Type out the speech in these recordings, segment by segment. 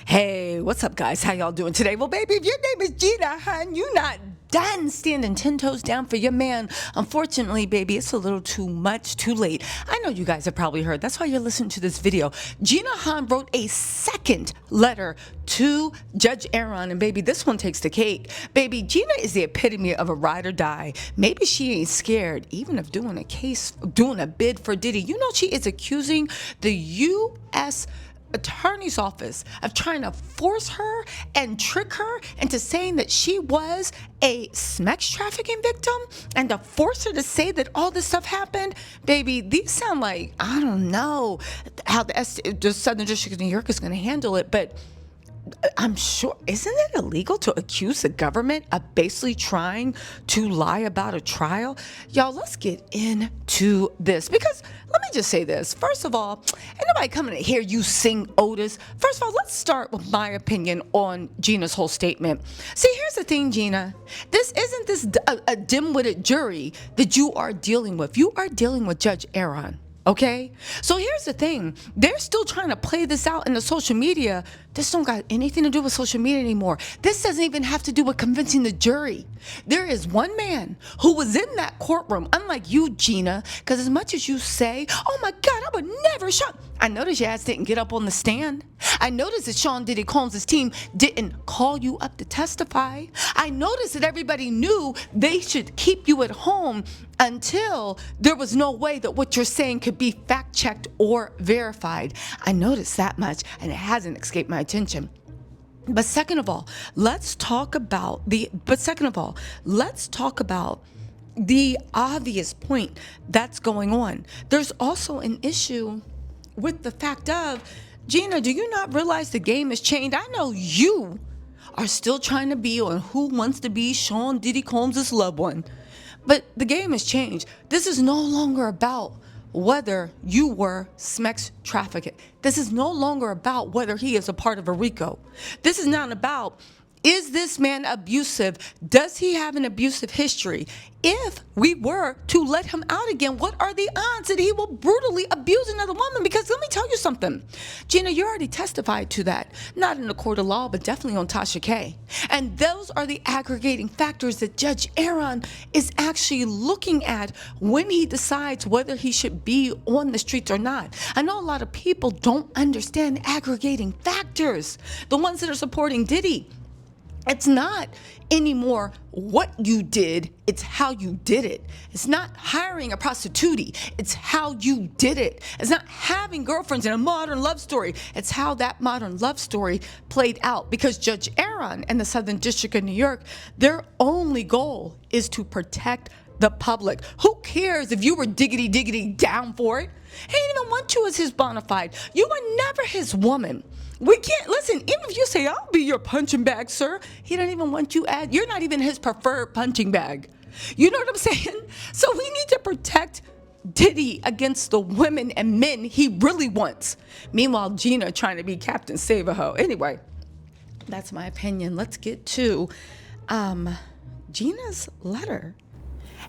Hey, what's up, guys? How y'all doing today? Well, baby, if your name is Gina, hun, you not done standing 10 toes down for your man. Unfortunately, baby, it's a little too much, too late. I know you guys have probably heard. That's why you're listening to this video. Gina Han wrote a second letter to Judge Arun, and baby, this one takes the cake. Baby, Gina is the epitome of a ride or die. Maybe she ain't scared even of doing a bid for Diddy. You know, she is accusing the U.S. Attorney's Office of trying to force her and trick her into saying that she was a sex trafficking victim and to force her to say that all this stuff happened. Baby, these sound like, I don't know how the Southern District of New York is going to handle it, but I'm sure, isn't it illegal to accuse the government of basically trying to lie about a trial? Y'all, let's get into this because let me just say this. First of all, ain't nobody coming to hear you sing Otis. First of all, let's start with my opinion on Gina's whole statement. See, here's the thing, Gina. This isn't a dim-witted jury that you are dealing with. You are dealing with Judge Arun. Okay? So here's the thing. They're still trying to play this out in the social media. This don't got anything to do with social media anymore. This doesn't even have to do with convincing the jury. There is one man who was in that courtroom, unlike you, Gina, because as much as you say, oh my God, I would never shut. I noticed your ass didn't get up on the stand. I noticed that Sean Diddy Combs' team didn't call you up to testify. I noticed that everybody knew they should keep you at home until there was no way that what you're saying could be fact-checked or verified. I noticed that much, and it hasn't escaped my attention. But second of all, let's talk about the obvious point that's going on. There's also an issue with the fact of, Gina, do you not realize the game has changed? I know you are still trying to be on Who Wants to Be Sean Diddy Combs' loved one. But the game has changed. This is no longer about whether you were sex trafficking. This is no longer about whether he is a part of a RICO. This is not about, is this man abusive? Does he have an abusive history? If we were to let him out again, what are the odds that he will brutally abuse another woman? Because let me tell you something. Gina, you already testified to that. Not in a court of law, but definitely on Tasha K. And those are the aggregating factors that Judge Arun is actually looking at when he decides whether he should be on the streets or not. I know a lot of people don't understand aggregating factors. The ones that are supporting Diddy. It's not anymore what you did, it's how you did it. It's not hiring a prostitute, it's how you did it. It's not having girlfriends in a modern love story, it's how that modern love story played out. Because Judge Arun and the Southern District of New York, their only goal is to protect the public. Who cares if you were diggity down for it? He didn't even want you as his bona fide. You were never his woman. We can't, listen, even if you say, I'll be your punching bag, sir, he doesn't even want you at, you're not even his preferred punching bag. You know what I'm saying? So we need to protect Diddy against the women and men he really wants. Meanwhile, Gina trying to be Captain Save-A-Ho. Anyway, that's my opinion. Let's get to Gina's letter.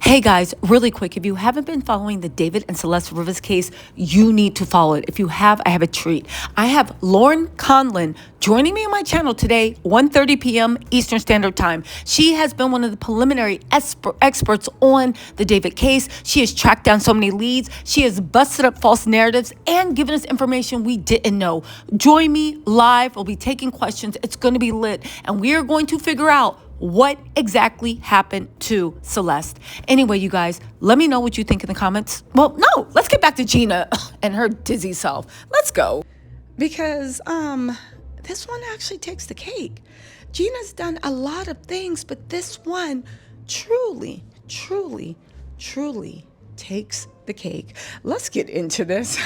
Hey guys, really quick, if you haven't been following the David and Celeste Rivers case, you need to follow it. If you have, I have a treat. I have Lauren Conlon joining me on my channel today, 1:30 p.m. Eastern Standard Time. She has been one of the preliminary experts on the David case. She has tracked down so many leads. She has busted up false narratives and given us information we didn't know. Join me live. We'll be taking questions. It's going to be lit, and we are going to figure out what exactly happened to Celeste. Anyway, you guys, let me know what you think in the comments. Well, no, let's get back to Gina and her dizzy self. Let's go. Because this one actually takes the cake. Gina's done a lot of things, but this one truly takes the cake. Let's get into this.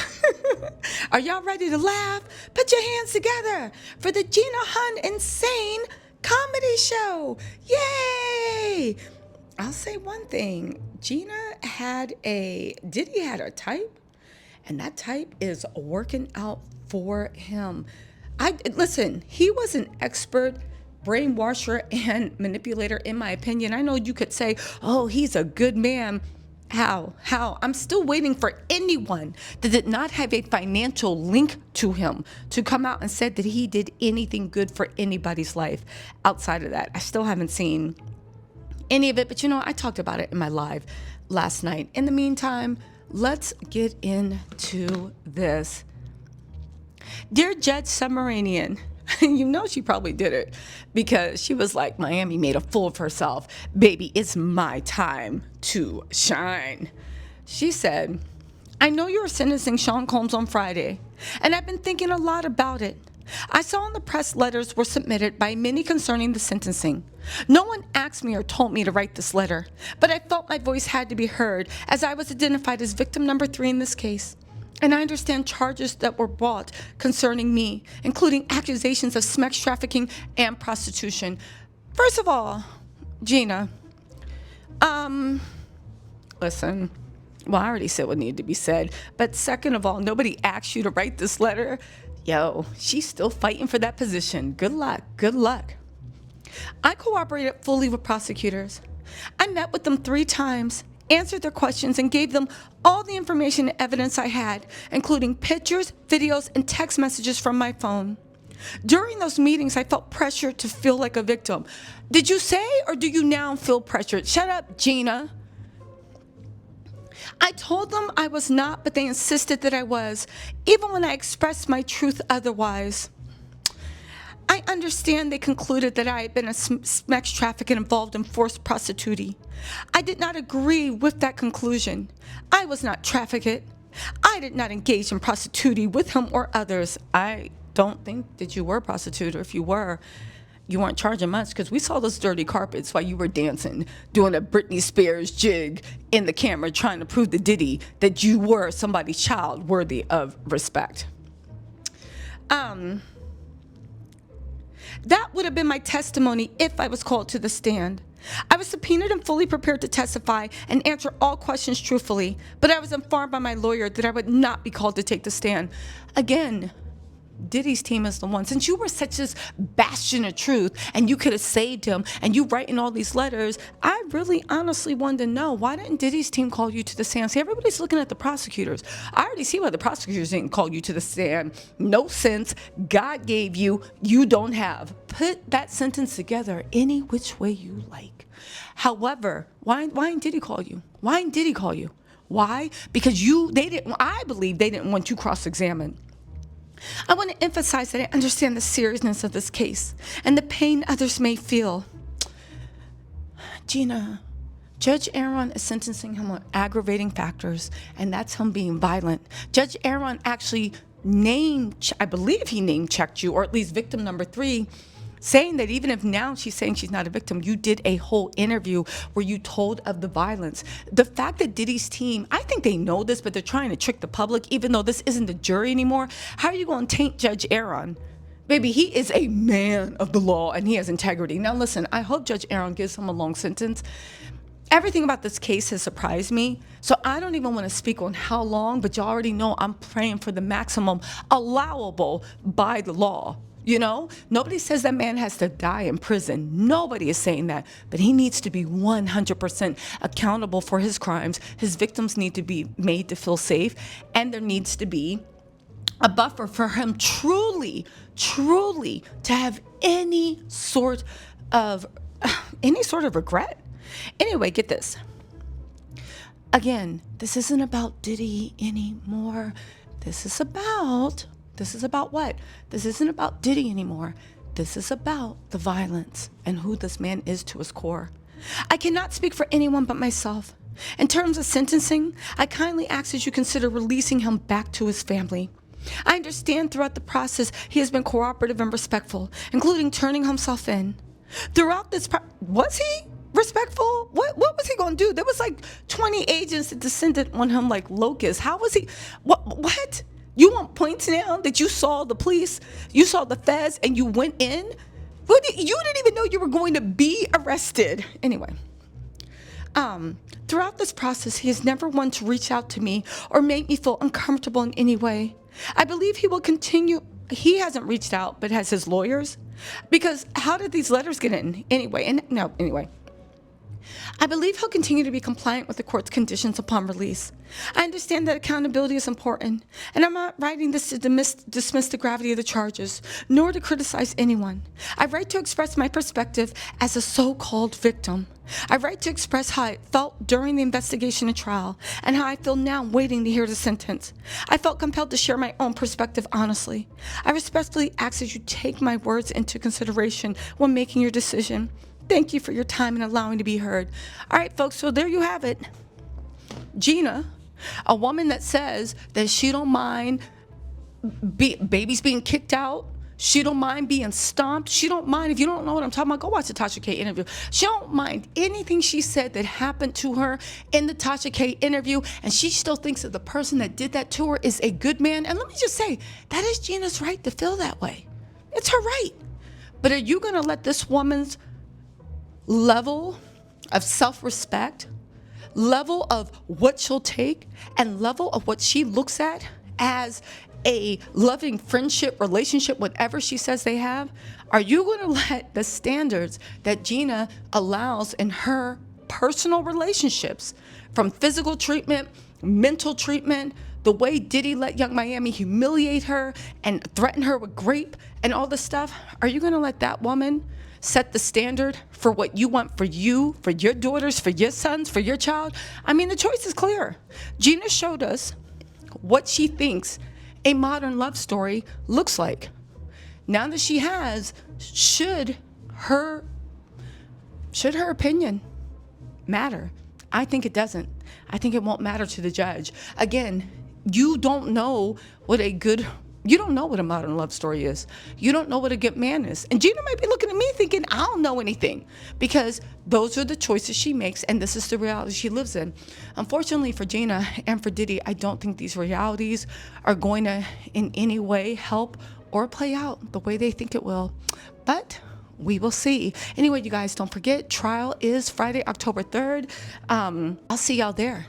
Are y'all ready to laugh? Put your hands together for the Gina Hun Insane Comedy Show. Yay! I'll say one thing. Diddy had a type, and that type is working out for him. Listen, he was an expert brainwasher and manipulator, in my opinion. I know you could say, oh, he's a good man. How? I'm still waiting for anyone that did not have a financial link to him to come out and said that he did anything good for anybody's life. Outside of that, I still haven't seen any of it. But I talked about it in my live last night. In the meantime, let's get into this. Dear Judge Submarinian, she probably did it because she was like, Miami made a fool of herself. Baby, it's my time to shine. She said, I know you were sentencing Sean Combs on Friday, and I've been thinking a lot about it. I saw in the press letters were submitted by many concerning the sentencing. No one asked me or told me to write this letter, but I felt my voice had to be heard as I was identified as victim number 3 in this case. And I understand charges that were brought concerning me, including accusations of sex trafficking and prostitution. First of all, Gina, listen, well, I already said what needed to be said. But second of all, nobody asked you to write this letter. Yo, she's still fighting for that position. Good luck. Good luck. I cooperated fully with prosecutors. I met with them 3 times, answered their questions, and gave them all the information and evidence I had, including pictures, videos, and text messages from my phone. During those meetings, I felt pressured to feel like a victim. Did you say, or do you now feel pressured? Shut up, Gina. I told them I was not, but they insisted that I was, even when I expressed my truth otherwise. I understand they concluded that I had been a sex trafficker involved in forced prostituting. I did not agree with that conclusion. I was not trafficked. I did not engage in prostituting with him or others. I don't think that you were a prostitute, or if you were, you weren't charging much because we saw those dirty carpets while you were dancing, doing a Britney Spears jig in the camera, trying to prove to Diddy that you were somebody's child worthy of respect. That would have been my testimony if I was called to the stand. I was subpoenaed and fully prepared to testify and answer all questions truthfully, but I was informed by my lawyer that I would not be called to take the stand. Again, Diddy's team is the one. Since you were such a bastion of truth and you could have saved him and you writing all these letters, I really honestly wanted to know, why didn't Diddy's team call you to the stand? See, everybody's looking at the prosecutors. I already see why the prosecutors didn't call you to the stand. No sense. God gave you, you don't have. Put that sentence together any which way you like. However, why didn't Diddy call you? Why didn't Diddy call you? Why? Because I believe they didn't want you cross-examined. I want to emphasize that I understand the seriousness of this case and the pain others may feel. Gina, Judge Arun is sentencing him on aggravating factors, and that's him being violent. Judge Arun actually I believe he name-checked you, or at least victim number 3, saying that even if now she's saying she's not a victim, you did a whole interview where you told of the violence. The fact that Diddy's team, I think they know this, but they're trying to trick the public, even though this isn't the jury anymore. How are you going to taint Judge Arun? Baby, he is a man of the law and he has integrity. Now listen, I hope Judge Arun gives him a long sentence. Everything about this case has surprised me, so I don't even want to speak on how long, but you already know I'm praying for the maximum allowable by the law. Nobody says that man has to die in prison. Nobody is saying that. But he needs to be 100% accountable for his crimes. His victims need to be made to feel safe. And there needs to be a buffer for him truly to have any sort of regret. Anyway, get this. Again, this isn't about Diddy anymore. This is about what? This isn't about Diddy anymore. This is about the violence and who this man is to his core. I cannot speak for anyone but myself. In terms of sentencing, I kindly ask that you consider releasing him back to his family. I understand throughout the process he has been cooperative and respectful, including turning himself in. Throughout this was he respectful? What was he going to do? There was like 20 agents that descended on him like locusts. How was he? What? You want points now that you saw the police, you saw the feds, and you went in? You didn't even know you were going to be arrested. Anyway, throughout this process, he has never wanted to reach out to me or make me feel uncomfortable in any way. I believe he will continue. He hasn't reached out, but has his lawyers. Because how did these letters get in? Anyway. I believe he'll continue to be compliant with the court's conditions upon release. I understand that accountability is important, and I'm not writing this to dismiss the gravity of the charges, nor to criticize anyone. I write to express my perspective as a so-called victim. I write to express how I felt during the investigation and trial, and how I feel now waiting to hear the sentence. I felt compelled to share my own perspective honestly. I respectfully ask that you take my words into consideration when making your decision. Thank you for your time and allowing to be heard. All right, folks, so there you have it. Gina, a woman that says that she don't mind babies being kicked out. She don't mind being stomped. She don't mind, if you don't know what I'm talking about, go watch the Tasha K interview. She don't mind anything she said that happened to her in the Tasha K interview, and she still thinks that the person that did that to her is a good man. And let me just say, that is Gina's right to feel that way. It's her right. But are you gonna let this woman's level of self-respect, level of what she'll take, and level of what she looks at as a loving friendship, relationship, whatever she says they have, are you going to let the standards that Gina allows in her personal relationships, from physical treatment, mental treatment, the way Diddy let Young Miami humiliate her and threaten her with rape and all this stuff, are you going to let that woman set the standard for what you want for you, for your daughters, for your sons, for your child? I mean, the choice is clear. Gina showed us what she thinks a modern love story looks like. Now that she has, should her opinion matter? I think it doesn't. I think it won't matter to the judge. Again, you don't know what a modern love story is. You don't know what a good man is. And Gina might be looking at me thinking, I don't know anything, because those are the choices she makes, and this is the reality she lives in. Unfortunately for Gina and for Diddy, I don't think these realities are going to in any way help or play out the way they think it will. But we will see. Anyway, you guys, don't forget, trial is Friday, October 3rd. I'll see y'all there.